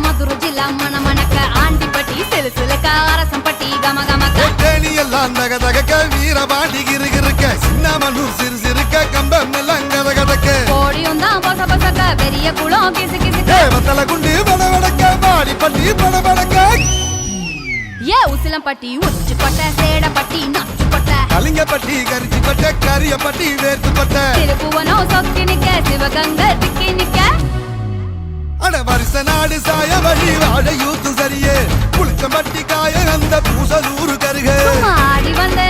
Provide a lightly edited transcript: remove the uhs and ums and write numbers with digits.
மதுரை ஜில்லா மணமணக்க ஆண்டிப்பட்டி சிலுசிலுக்க அரசம்பட்டி கமகமக்க தேனி எல்லாம் தகதக வீரபாண்டி கிருகிருக்க சின்னமனூர் சிறு சிறுக்க கம்பம் எல்லாம் கதகதக்க கோடியும் தான் பொச பொசக்க பெரிய குளம் கிசு கிசுக்க வத்தல குண்டு படபடக்க பாடிப்பட்டி படபடக்க ஏ உசிலம்பட்டி உச்சிப்பட்ட சேடப்பட்டி நச்சுப்பட்ட கலிங்கப்பட்டி கரிச்சிப்பட்ட கரியப்பட்டி வேர்த்துப்பட்ட திருப்புவனம் சொக்கி நிக்க சிவகங்க திக்கி நிக்க அட வருஷ நாடு சாய வழி வாழ யூத்து சரியே புளிச்சம்பட்டி காய அந்த பூசலூரு கருக ஆடி வந்த